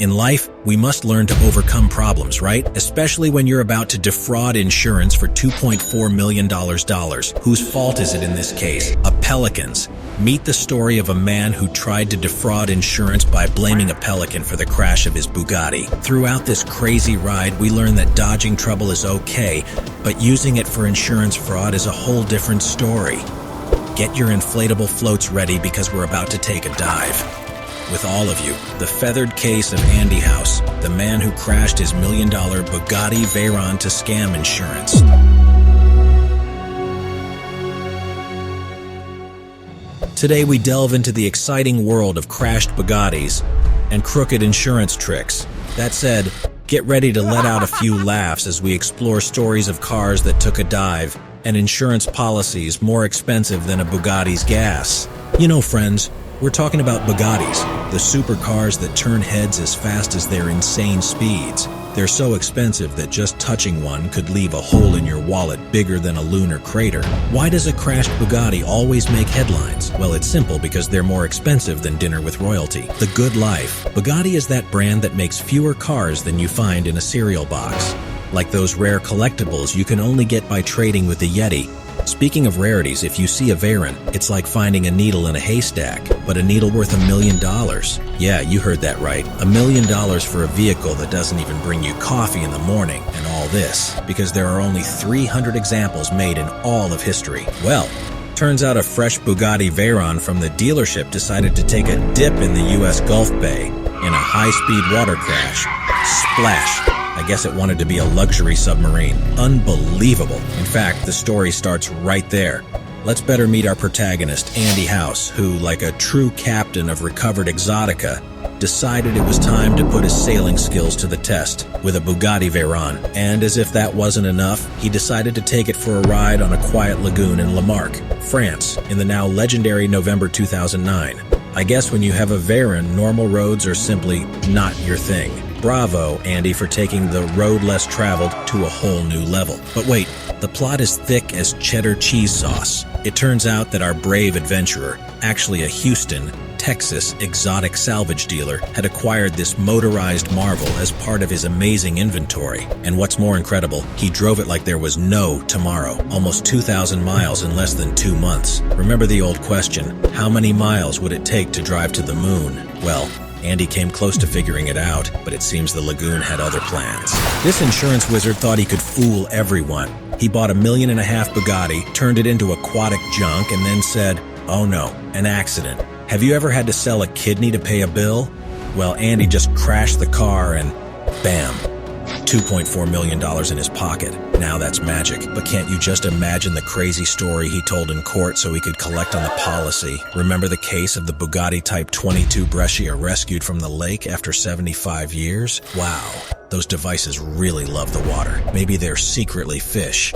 In life, we must learn to overcome problems, right? Especially when you're about to defraud insurance for $2.4 million. Whose fault is it in this case? A Pelicans. Meet the story of a man who tried to defraud insurance by blaming a pelican for the crash of his Bugatti. Throughout this crazy ride, we learn that dodging trouble is okay, but using it for insurance fraud is a whole different story. Get your inflatable floats ready because we're about to take a dive. With all of you, the feathered case of Andy House, the man who crashed his $1 million Bugatti Veyron to scam insurance. Today we delve into the exciting world of crashed Bugattis and crooked insurance tricks. That said, get ready to let out a few laughs as we explore stories of cars that took a dive and insurance policies more expensive than a Bugatti's gas. You know, friends, we're talking about Bugattis, the supercars that turn heads as fast as their insane speeds. They're so expensive that just touching one could leave a hole in your wallet bigger than a lunar crater. Why does a crashed Bugatti always make headlines? Well, it's simple because they're more expensive than dinner with royalty. The good life. Bugatti is that brand that makes fewer cars than you find in a cereal box. Like those rare collectibles you can only get by trading with the Yeti. Speaking of rarities, if you see a Veyron, it's like finding a needle in a haystack, but a needle worth $1 million. Yeah, you heard that right. $1 million for a vehicle that doesn't even bring you coffee in the morning, and all this, because there are only 300 examples made in all of history. Well, turns out a fresh Bugatti Veyron from the dealership decided to take a dip in the US Gulf Bay in a high-speed water crash. Splash! I guess it wanted to be a luxury submarine. Unbelievable. In fact, the story starts right there. Let's better meet our protagonist, Andy House, who, like a true captain of recovered exotica, decided it was time to put his sailing skills to the test with a Bugatti Veyron. And as if that wasn't enough, he decided to take it for a ride on a quiet lagoon in Lamarck, France, in the now legendary November 2009. I guess when you have a Veyron, normal roads are simply not your thing. Bravo, Andy, for taking the road less traveled to a whole new level. But wait, the plot is thick as cheddar cheese sauce. It turns out that our brave adventurer, actually a Houston, Texas exotic salvage dealer, had acquired this motorized marvel as part of his amazing inventory. And what's more incredible, he drove it like there was no tomorrow, almost 2,000 miles in less than 2 months. Remember the old question, how many miles would it take to drive to the moon? Well, Andy came close to figuring it out, but it seems the lagoon had other plans. This insurance wizard thought he could fool everyone. He bought a $1.5 million Bugatti, turned it into aquatic junk, and then said, "Oh no, an accident. Have you ever had to sell a kidney to pay a bill?" Well, Andy just crashed the car and bam, $2.4 million in his pocket. Now that's magic. But can't you just imagine the crazy story he told in court so he could collect on the policy? Remember the case of the Bugatti Type 22 Brescia rescued from the lake after 75 years? Wow, those devices really love the water. Maybe they're secretly fish.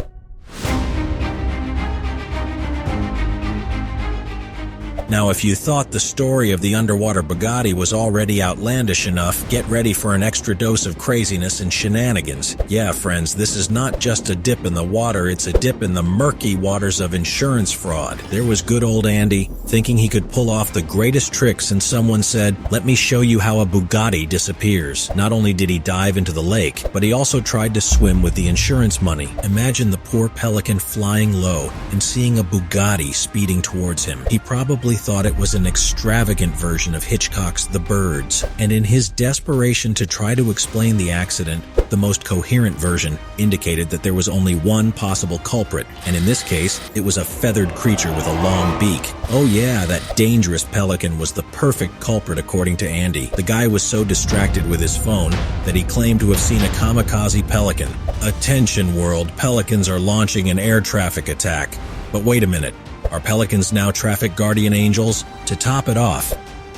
Now, if you thought the story of the underwater Bugatti was already outlandish enough, get ready for an extra dose of craziness and shenanigans. Yeah, friends, this is not just a dip in the water, it's a dip in the murky waters of insurance fraud. There was good old Andy, thinking he could pull off the greatest tricks, and someone said, "Let me show you how a Bugatti disappears." Not only did he dive into the lake, but he also tried to swim with the insurance money. Imagine the poor pelican flying low and seeing a Bugatti speeding towards him. He probably thought it was an extravagant version of Hitchcock's The Birds, and in his desperation to try to explain the accident, the most coherent version indicated that there was only one possible culprit, and in this case, it was a feathered creature with a long beak. Oh yeah, that dangerous pelican was the perfect culprit according to Andy. The guy was so distracted with his phone that he claimed to have seen a kamikaze pelican. Attention world, pelicans are launching an air traffic attack. But wait a minute. Are pelicans now traffic guardian angels? To top it off,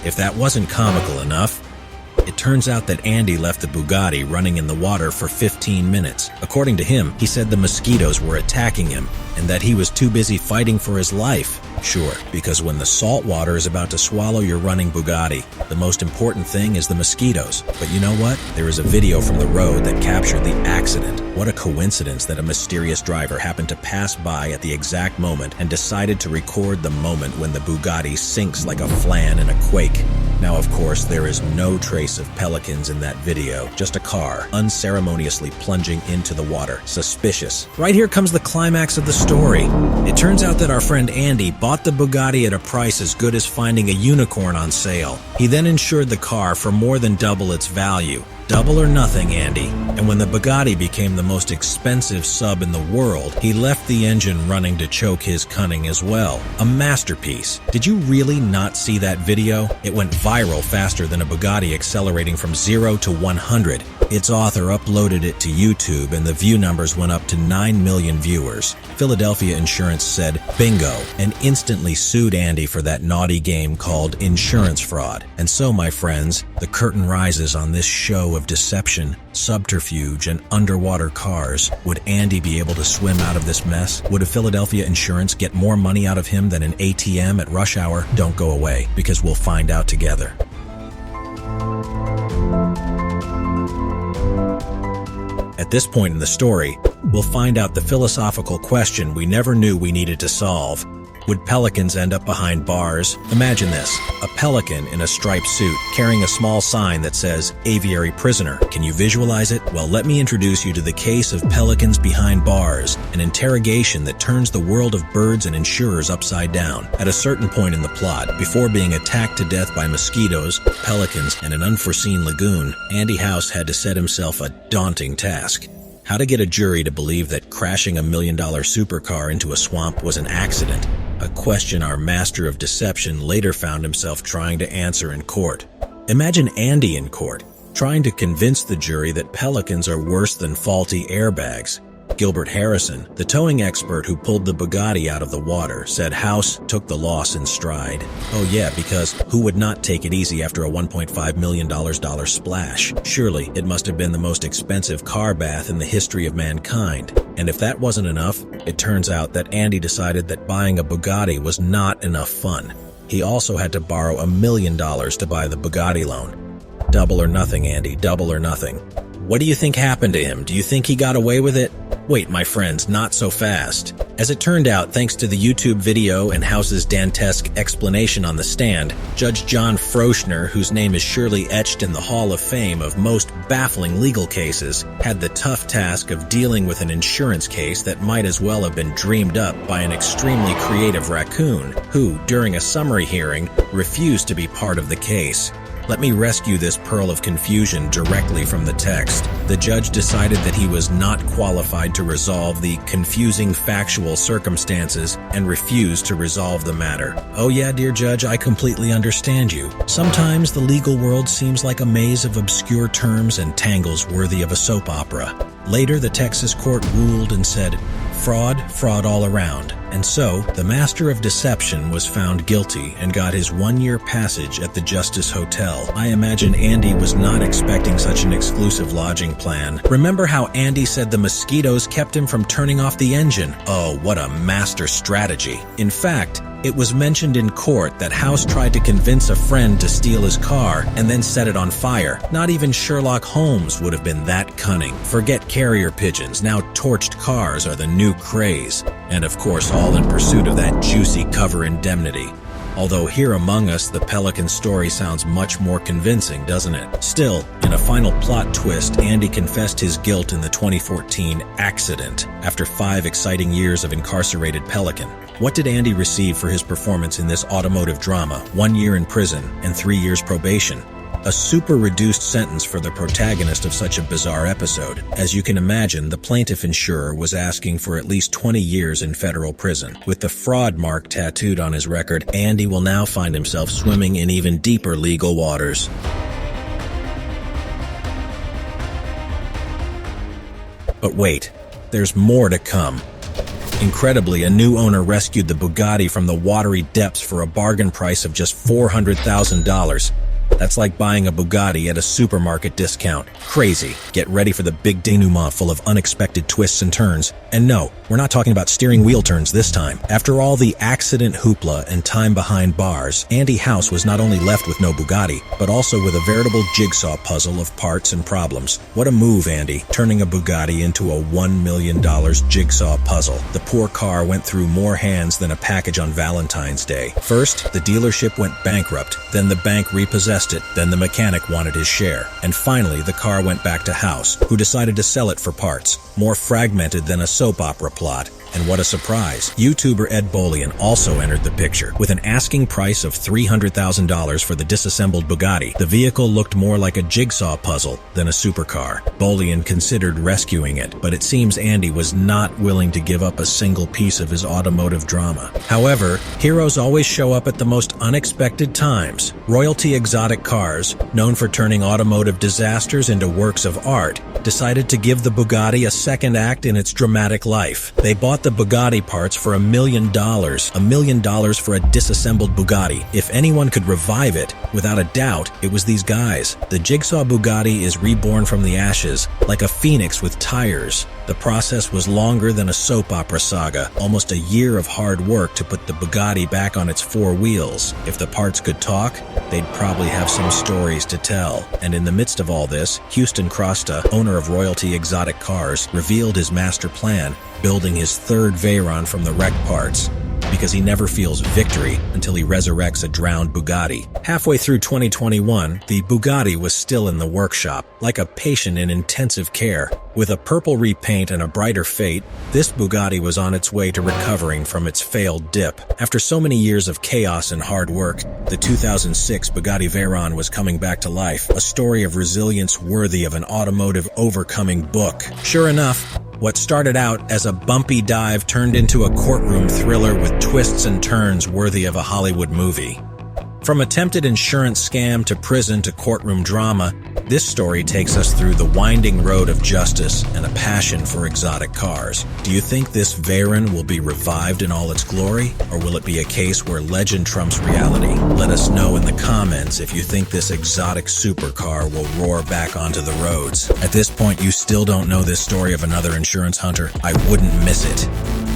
if that wasn't comical enough, it turns out that Andy left the Bugatti running in the water for 15 minutes. According to him, he said the mosquitoes were attacking him and that he was too busy fighting for his life. Sure, because when the salt water is about to swallow your running Bugatti, the most important thing is the mosquitoes. But you know what? There is a video from the road that captured the accident. What a coincidence that a mysterious driver happened to pass by at the exact moment and decided to record the moment when the Bugatti sinks like a flan in a quake. Now, of course, there is no trace of Pelicans in that video, just a car unceremoniously plunging into the water. Suspicious. Right here comes the climax of the story. It turns out that our friend Andy bought the Bugatti at a price as good as finding a unicorn on sale. He then insured the car for more than double its value. Double or nothing, Andy. And when the Bugatti became the most expensive sub in the world, he left the engine running to choke his cunning as well. A masterpiece. Did you really not see that video? It went viral faster than a Bugatti accelerating from 0 to 100. Its author uploaded it to YouTube and the view numbers went up to 9 million viewers. Philadelphia Insurance said, bingo, and instantly sued Andy for that naughty game called insurance fraud. And so, my friends, the curtain rises on this show of deception, subterfuge, and underwater cars. Would Andy be able to swim out of this mess? Would a Philadelphia Insurance get more money out of him than an ATM at rush hour? Don't go away, because we'll find out together. At this point in the story, we'll find out the philosophical question we never knew we needed to solve. Would pelicans end up behind bars? Imagine this, a pelican in a striped suit carrying a small sign that says, aviary prisoner. Can you visualize it? Well, let me introduce you to the case of pelicans behind bars, an interrogation that turns the world of birds and insurers upside down. At a certain point in the plot, before being attacked to death by mosquitoes, pelicans, and an unforeseen lagoon, Andy House had to set himself a daunting task. How to get a jury to believe that crashing a $1 million supercar into a swamp was an accident, a question our master of deception later found himself trying to answer in court. Imagine Andy in court, trying to convince the jury that pelicans are worse than faulty airbags. Gilbert Harrison, the towing expert who pulled the Bugatti out of the water, said House took the loss in stride. Oh yeah, because who would not take it easy after a $1.5 million splash? Surely it must have been the most expensive car bath in the history of mankind. And if that wasn't enough, it turns out that Andy decided that buying a Bugatti was not enough fun. He also had to borrow $1 million to buy the Bugatti loan. Double or nothing, Andy, double or nothing. What do you think happened to him? Do you think he got away with it? Wait, my friends, not so fast. As it turned out, thanks to the YouTube video and House's Dantesque explanation on the stand, Judge John Froschner, whose name is surely etched in the Hall of Fame of most baffling legal cases, had the tough task of dealing with an insurance case that might as well have been dreamed up by an extremely creative raccoon, who, during a summary hearing, refused to be part of the case. Let me rescue this pearl of confusion directly from the text. The judge decided that he was not qualified to resolve the confusing factual circumstances and refused to resolve the matter. Oh yeah, dear judge, I completely understand you. Sometimes the legal world seems like a maze of obscure terms and tangles worthy of a soap opera. Later, the Texas court ruled and said, fraud all around. And so, the master of deception was found guilty and got his 1-year passage at the Justice Hotel. I imagine Andy was not expecting such an exclusive lodging plan. Remember how Andy said the mosquitoes kept him from turning off the engine? Oh, what a master strategy. In fact, it was mentioned in court that House tried to convince a friend to steal his car and then set it on fire. Not even Sherlock Holmes would have been that cunning. Forget carrier pigeons, now torched cars are the new craze. And of course, all in pursuit of that juicy cover indemnity. Although here among us, the Pelican story sounds much more convincing, doesn't it? Still, in a final plot twist, Andy confessed his guilt in the 2014 accident after 5 exciting years of incarcerated Pelican. What did Andy receive for his performance in this automotive drama? 1 year in prison and 3 years probation. A super reduced sentence for the protagonist of such a bizarre episode. As you can imagine, the plaintiff insurer was asking for at least 20 years in federal prison. With the fraud mark tattooed on his record, Andy will now find himself swimming in even deeper legal waters. But wait, there's more to come. Incredibly, a new owner rescued the Bugatti from the watery depths for a bargain price of just $400,000. That's like buying a Bugatti at a supermarket discount. Crazy. Get ready for the big denouement full of unexpected twists and turns. And no, we're not talking about steering wheel turns this time. After all the accident hoopla and time behind bars, Andy House was not only left with no Bugatti, but also with a veritable jigsaw puzzle of parts and problems. What a move, Andy, turning a Bugatti into a $1 million jigsaw puzzle. The poor car went through more hands than a package on Valentine's Day. First, the dealership went bankrupt, then the bank repossessed it, then the mechanic wanted his share, and finally the car went back to House, who decided to sell it for parts. More fragmented than a soap opera plot. And what a surprise. YouTuber Ed Bolian also entered the picture. With an asking price of $300,000 for the disassembled Bugatti, the vehicle looked more like a jigsaw puzzle than a supercar. Bolian considered rescuing it, but it seems Andy was not willing to give up a single piece of his automotive drama. However, heroes always show up at the most unexpected times. Royalty Exotic Cars, known for turning automotive disasters into works of art, decided to give the Bugatti a second act in its dramatic life. They bought the Bugatti parts for $1 million. $1 million for a disassembled Bugatti. If anyone could revive it, without a doubt, it was these guys. The Jigsaw Bugatti is reborn from the ashes, like a phoenix with tires. The process was longer than a soap opera saga, almost a year of hard work to put the Bugatti back on its four wheels. If the parts could talk, they'd probably have some stories to tell. And in the midst of all this, Houston Crosta, owner of Royalty Exotic Cars, revealed his master plan, building his third Veyron from the wrecked parts, because he never feels victory until he resurrects a drowned Bugatti. Halfway through 2021, the Bugatti was still in the workshop, like a patient in intensive care. With a purple repaint and a brighter fate, this Bugatti was on its way to recovering from its failed dip. After so many years of chaos and hard work, the 2006 Bugatti Veyron was coming back to life, a story of resilience worthy of an automotive overcoming book. Sure enough, what started out as a bumpy dive turned into a courtroom thriller with twists and turns worthy of a Hollywood movie. From attempted insurance scam to prison to courtroom drama, this story takes us through the winding road of justice and a passion for exotic cars. Do you think this Veyron will be revived in all its glory, or will it be a case where legend trumps reality? Let us know in the comments if you think this exotic supercar will roar back onto the roads. At this point, you still don't know this story of another insurance hunter? I wouldn't miss it.